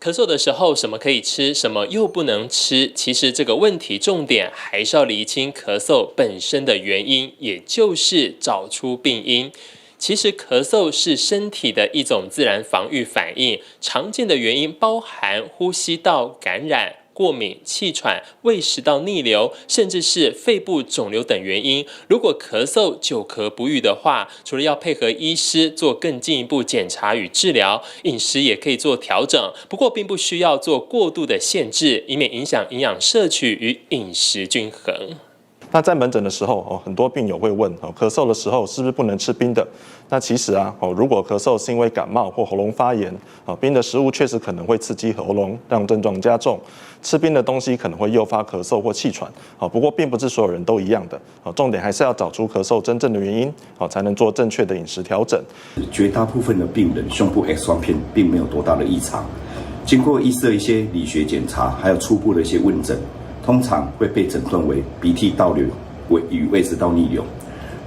咳嗽的时候，什么可以吃，什么又不能吃？其实这个问题重点还是要厘清咳嗽本身的原因，也就是找出病因。其实咳嗽是身体的一种自然防御反应，常见的原因包含呼吸道感染、过敏、气喘、胃食道逆流，甚至是肺部肿瘤等原因。如果咳嗽久咳不愈的话，除了要配合医师做更进一步检查与治疗，饮食也可以做调整，不过并不需要做过度的限制，以免影响营养摄取与饮食均衡。那在门诊的时候，很多病友会问，咳嗽的时候是不是不能吃冰的？那其实啊，如果咳嗽是因为感冒或喉咙发炎，冰的食物确实可能会刺激喉咙，让症状加重。吃冰的东西可能会诱发咳嗽或气喘，不过并不是所有人都一样的。重点还是要找出咳嗽真正的原因，才能做正确的饮食调整。绝大部分的病人胸部 X 光片并没有多大的异常，经过医师的一些理学检查，还有初步的一些问诊，通常会被诊断为鼻涕倒流与胃食道逆流。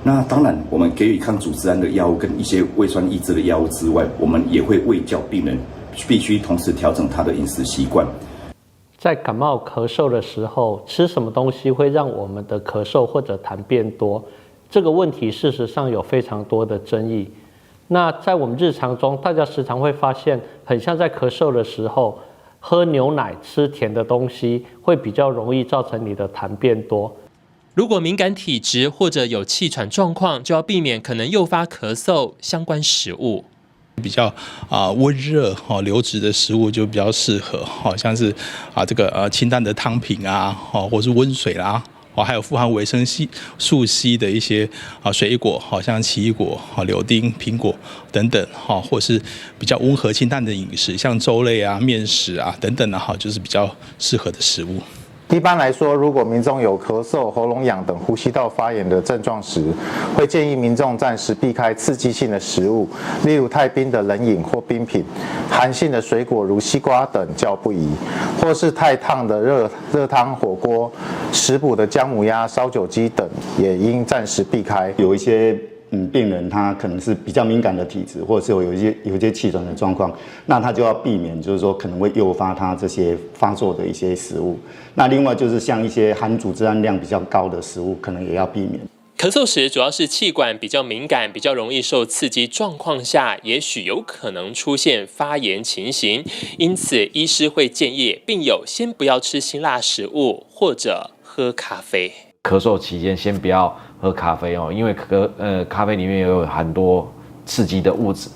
那当然，我们给予抗组织胺的药物跟一些胃酸抑制的药物之外，我们也会卫教病人必须同时调整他的饮食习惯。在感冒咳嗽的时候，吃什么东西会让我们的咳嗽或者痰变多？这个问题事实上有非常多的争议。那在我们日常中，大家时常会发现，很像在咳嗽的时候，喝牛奶、吃甜的东西会比较容易造成你的痰变多。如果敏感体质或者有气喘状况，就要避免可能诱发咳嗽相关食物。比较温热流质的食物就比较适合，像是这个清淡的汤品啊，或是温水啦，还有富含维生素 C 的一些水果，像奇异果、柳丁、苹果等等，或是比较温和清淡的饮食，像粥类啊、面食啊等等的，就是比较适合的食物。一般来说，如果民众有咳嗽、喉咙痒等呼吸道发炎的症状时，会建议民众暂时避开刺激性的食物，例如太冰的冷饮或冰品，寒性的水果如西瓜等较不宜，或是太烫的热汤、火锅、食补的姜母鸭、烧酒鸡等，也应暂时避开。有一些病人他可能是比较敏感的体质，或者是有一些气喘的状况，那他就要避免，就是说可能会诱发他这些发作的一些食物。那另外就是像一些含组织胺量比较高的食物，可能也要避免。咳嗽时主要是气管比较敏感，比较容易受刺激状况下，也许有可能出现发炎情形，因此医师会建议病友先不要吃辛辣食物或者喝咖啡。咳嗽期间先不要喝咖啡哦，因为咖啡里面有很多刺激的物质。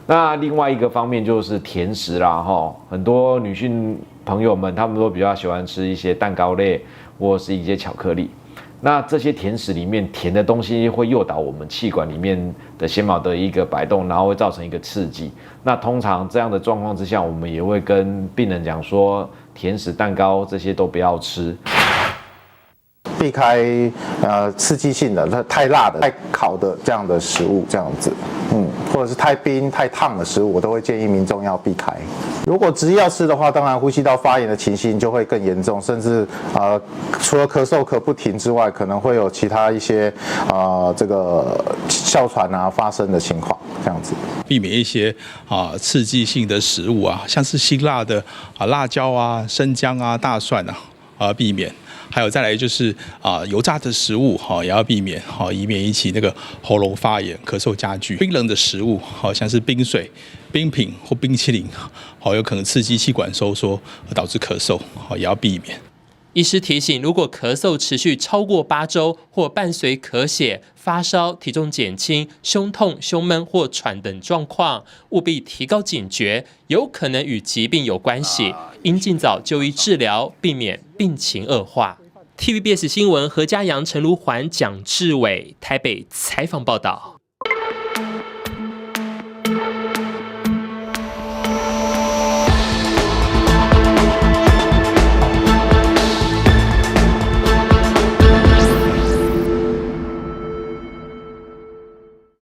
那另外一个方面就是甜食啦哈，很多女性朋友们她们都比较喜欢吃一些蛋糕类或是一些巧克力。那这些甜食里面甜的东西会诱导我们气管里面的纤毛的一个摆动，然后会造成一个刺激。那通常这样的状况之下，我们也会跟病人讲说，甜食、蛋糕这些都不要吃。避开刺激性的、太辣的、太烤的这样的食物，这样子，或者是太冰、太烫的食物，我都会建议民众要避开。如果执意要吃的话，当然呼吸道发炎的情形就会更严重，甚至除了咳嗽咳不停之外，可能会有其他一些这个哮喘发生的情况，这样子。避免一些刺激性的食物啊，像是辛辣的辣椒啊、生姜啊、大蒜避免。还有再来就是油炸的食物也要避免以免引起那个喉咙发炎、咳嗽加剧。冰冷的食物像是冰水、冰品或冰淇淋有可能刺激气管收缩而导致咳嗽也要避免。医师提醒，如果咳嗽持续超过8周，或伴随咳血、发烧、体重减轻、胸痛、胸闷或喘等状况，务必提高警觉，有可能与疾病有关系，应尽早就医治疗，避免病情恶化。TVBS 新闻何嘉阳、陈如环、蒋志伟台北采访报道。